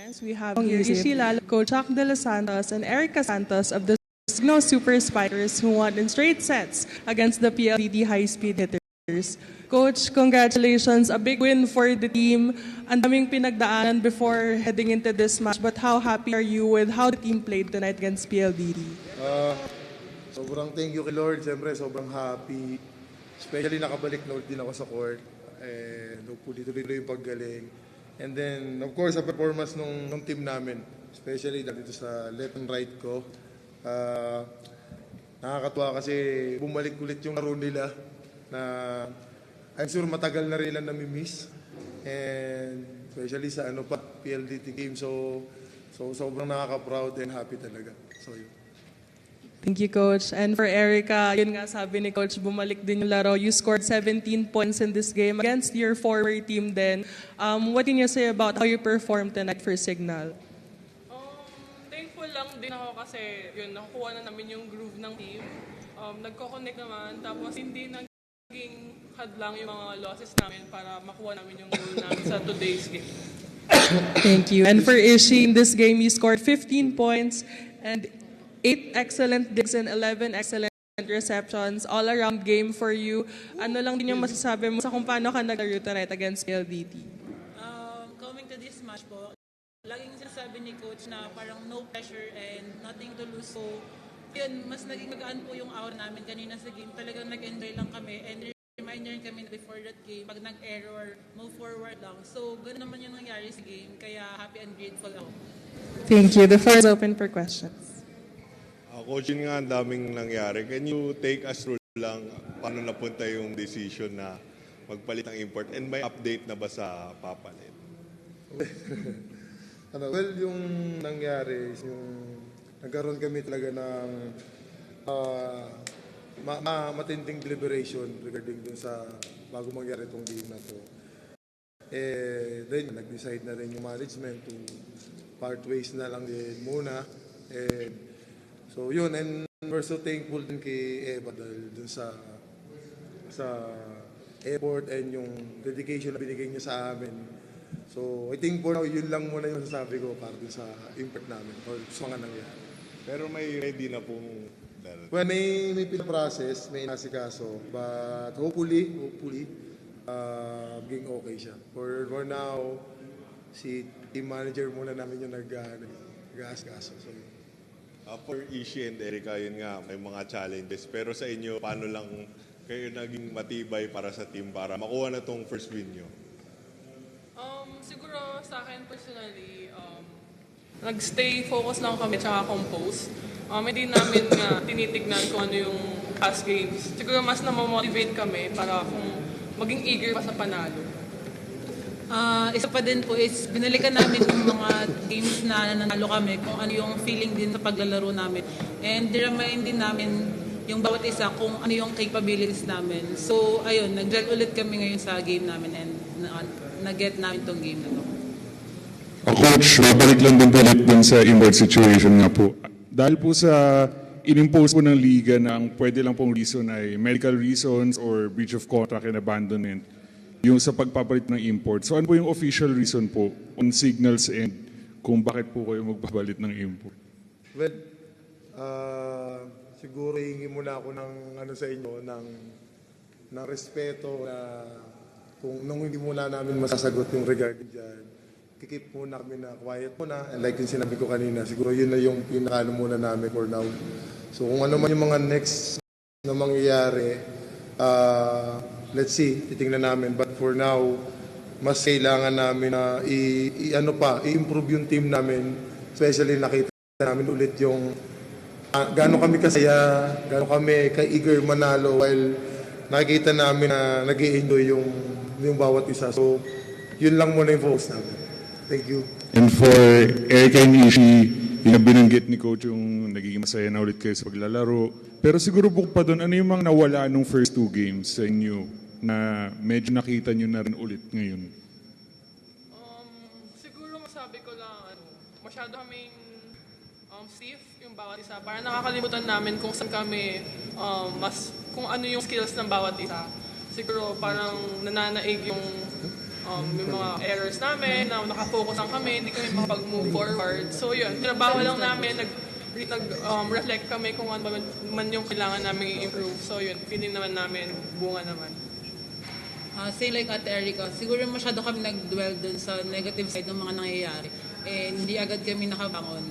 participants. We have Rishi Lalo, Coach Chuck De Los Santos, and Erica Santos of the Signo Super Spikers who won in straight sets against the PLDT high-speed hitters. Coach, congratulations. A big win for the team. Ang daming pinagdaanan before heading into this match. But how happy are you with how the team played tonight against PLDT? Sobrang thank you kay Lord. Siyempre, sobrang happy. Especially nakabalik na ulit din ako sa court. And hopefully tuloy-tuloy yung paggaling. And then, of course, sa performance ng team namin. Especially dito sa left and right ko. Nakakatuwa kasi bumalik ulit yung laro nila na I'm sure matagal na rin lang nami-miss. And especially sa PLDT game. So sobrang nakaka-proud and happy talaga. So yun. Thank you, Coach. And for Erica, yun nga sabi ni Coach, bumalik din yung laro. You scored 17 points in this game against your former team then. What can you say about how you performed tonight for Signal? Thankful lang din ako kasi yun, nakukuha na namin yung groove ng team. Nagko-connect naman, tapos hindi naging hadlang yung mga losses namin para makuha namin yung goal namin sa today's game. Thank you. And for Ishi, in this game, you scored 15 points and 8 excellent digs and 11 excellent receptions. All-around game for you. Ano lang din yung masasabi mo sa kung paano ka naglaro tonight against PLDT? Coming to this match po, laging sinasabi ni Coach na parang no pressure and nothing to lose. So, yun, mas naging magaan po yung hour namin kanina sa game. Talagang nag-enjoy lang kami and reminder kami before that game, pag nag-error, move forward lang. So, ganoon naman yung nangyari sa game. Kaya happy and grateful ako. Thank you. The floor is open for questions. Coach, yun nga ang daming nangyari. Can you take us through lang paano napunta yung decision na magpalit ng import and may update na ba sa papalit? Well, yung nangyari is yung nagkaroon kami talaga ng matinding deliberation regarding dun sa bago mangyari itong game na to. Then, nag-decide na rin yung management to part ways na lang din muna. So yun, and we're so thankful din kay Eva dahil dun sa effort and yung dedication na binigay niya sa amin. So I think for now, yun lang muna yung sasabi ko para dun sa impact namin or sa mga nangyari. Pero may ready na pong Well, may pinaprocess, may inasikaso, but hopefully, maging okay siya. For now, si team manager muna namin yung nag-asikaso. So, for Ishi and Erica, yun nga, may mga challenges. Pero sa inyo, paano lang kayo naging matibay para sa team para makuha na tong first win nyo? Siguro sa akin personally, nag-stay focus lang kami tsaka compose. Hindi namin nga tinitignan kung ano yung past games. Siguro mas na-motivate kami para kung maging eager pa sa panalo. Isa pa din po is binalikan namin yung mga games na nanalo kami kung ano yung feeling din sa paglalaro namin. And remind din namin yung bawat isa kung ano yung capabilities namin. So ayun, nag-gel ulit kami ngayon sa game namin and nag-get namin tong game na to. Coach, babalik lang din ulit dun sa inward situation nga po. Dahil po sa inimpose po ng liga na ang pwede lang pong reason ay medical reasons or breach of contract and abandonment, yung sa pagpapalit ng import. So ano po yung official reason po on Signal's end kung bakit po kayo magpapalit ng import? well, siguro hingi muna ako ng sa inyo, ng respeto na kung nung hindi muna namin masasagot yung regarding dyan, kikip muna kami na quiet muna. And like yung sinabi ko kanina, siguro yun na yung pinakano muna namin for now. So kung ano man yung mga next na mangyayari, let's see, titingnan namin. But for now, mas kailangan namin na i-improve yung team namin. Especially nakita namin ulit yung gaano kami kasaya, gaano kami ka-eager manalo while nakikita namin na nag-i-enjoy yung bawat isa. So yun lang muna yung focus namin. Thank you. And for Erica and Ishi, yung binanggit ni Coach yung nagiging masaya na ulit kayo sa paglalaro. Pero siguro po pa doon, ano yung mga nawala nung first 2 games sa inyo na medyo nakita nyo na rin ulit ngayon? Siguro masabi ko lang, masyado kaming stiff yung bawat isa. Parang nakakalimutan namin kung saan kami, kung ano yung skills ng bawat isa. Siguro parang nananaig yung yung mga errors namin, na nakafocus lang kami, hindi kami makapag-move forward. So yun, trabaho lang namin, reflect kami kung ano man yung kailangan namin i-improve. So yun, feeling naman namin, bunga naman. Say like Ate Erica, siguro masyado kami nag-dwell dun sa negative side ng mga nangyayari. Hindi agad kami nakabangon.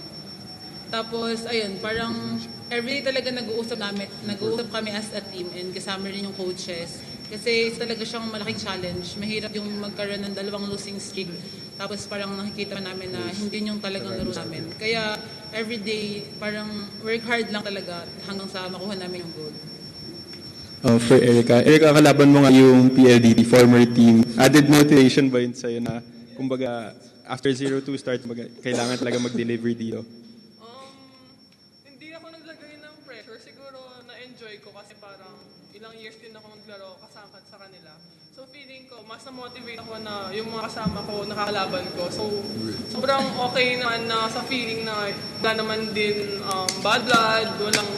Tapos, ayun, parang everyday talaga nag-uusap kami as a team and kasama rin yung coaches. Kasi talaga siyang malaking challenge. Mahirap yung magkaroon ng 2 losing streak. Tapos parang nakikita namin na hindi yung talagang laro namin. Kaya everyday, parang work hard lang talaga hanggang sa makuha namin yung goal. For Erica. Erica, kalaban mo nga yung PLDT, former team. Added motivation ba yun sa'yo na, kumbaga, after 0-2 start, kailangan talaga mag-deliver dito? Hindi ako naglagay ng pressure. Siguro na-enjoy ko kasi parang ilang years din ako naglaro kasama sa kanila. So feeling ko, mas na-motivate ako na yung mga kasama ko, nakakalaban ko. So sobrang okay naman na sa feeling na wala naman din bad blood, walang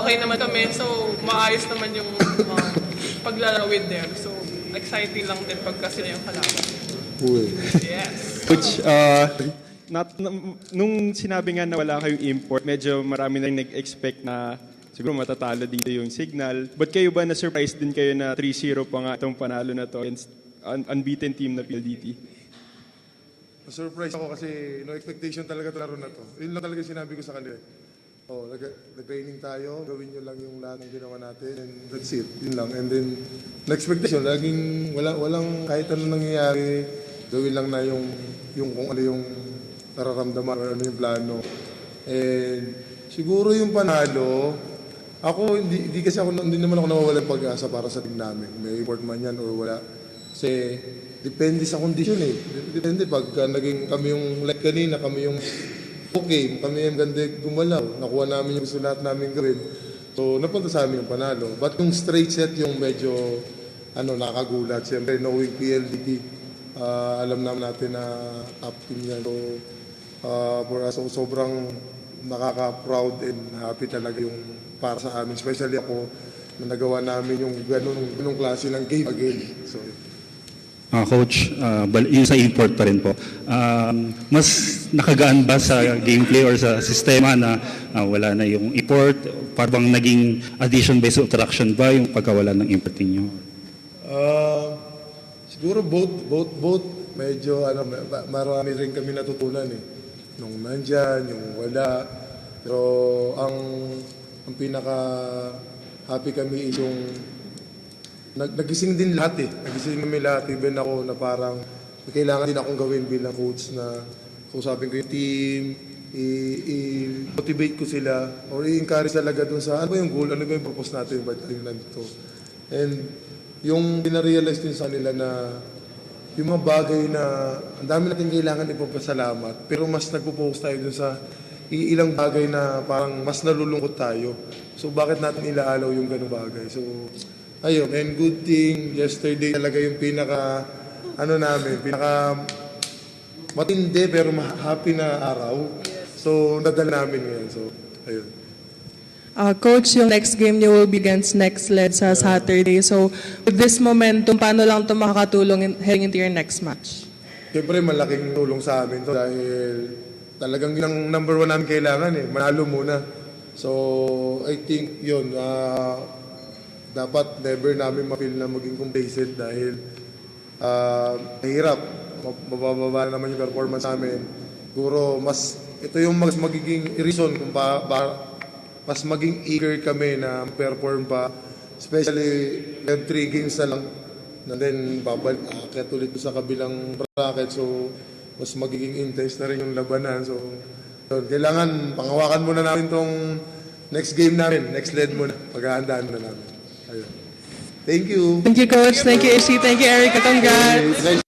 okay naman kami. So maayos naman yung paglalaro with them. So exciting lang din pagka sila yung kalaban. Yes. Coach, nung sinabi nga na wala kayong import, medyo marami na nag-expect na siguro matatalo dito yung Signal. But kayo ba na-surprise din kayo na 3-0 pa nga itong panalo na to against unbeaten team na PLDT? Surprise ako kasi no expectation talaga laro na to. Yun lang talaga sinabi ko sa kanila. Nag-training tayo, gawin nyo lang yung lahat ng ginawa natin and that's it. Yun lang. And then, expectation, laging walang kahit ano nangyayari, gawin lang na yung kung ano yung nararamdaman or ano yung plano. And siguro yung panalo, ako hindi naman ako nawawalan pag-asa para sa team namin. May import man yan or wala. Kasi depende sa condition eh. Depende pag naging kami yung like kanina, kami yung okay, kami yung ganda gumalaw. Nakuha namin yung gusto lahat namin gawin. So napunta sa amin yung panalo. But yung straight set yung medyo nakagulat. Siyempre knowing PLDT, alam naman natin na top team yan. So for us, sobrang nakaka-proud and happy talaga yung para sa amin. Especially ako na nagawa namin yung ganung klase ng game again. So, Coach, yun sa import pa rin po. Mas nakagaan ba sa gameplay or sa sistema na wala na yung import? Parang naging addition by subtraction ba yung pagkawala ng importing nyo? Siguro both. Medyo marami rin kami natutunan eh. Nung nandyan, yung wala. Pero ang pinaka happy kami is yung nagising din lahat eh. Nagising kami lahat. Even ako na parang kailangan din akong gawin bilang coach na kausapin ko yung team, i-motivate ko sila or i-encourage talaga dun sa ano ba yung goal, ano ba yung purpose natin, ba't tayo nandito. And yung pinarealize din sa nila na yung mga bagay na ang dami natin kailangan ipagpasalamat pero mas nagpo-focus tayo dun sa ilang bagay na parang mas nalulungkot tayo. So bakit natin ilaalaw yung ganung bagay? So ayun, and good thing, yesterday talaga yung pinaka matindi pero happy na araw. So, nadala namin ngayon. So, ayun. Coach, yung next game niyo will be against NextLed sa Saturday. So, with this momentum, paano lang ito makakatulong heading into your next match? Siyempre, malaking tulong sa amin to dahil talagang yung number 1 namin kailangan eh. Manalo muna. So, I think yun, dapat never namin ma-feel na maging complacent dahil mahirap. Mabababa naman yung performance namin. Siguro, ito yung mas magiging reason kung mas maging eager kami na perform pa. Especially, we have 3 games na lang. And then, akit ulit sa kabilang bracket. So, mas magiging intense na rin yung labanan. So, kailangan, pangawakan muna namin tong next game namin. Next lead muna. Paghahandaan muna namin. Ayun. Thank you. Thank you, Coach. Thank you, Ishi. Thank you, Erica. Congrats.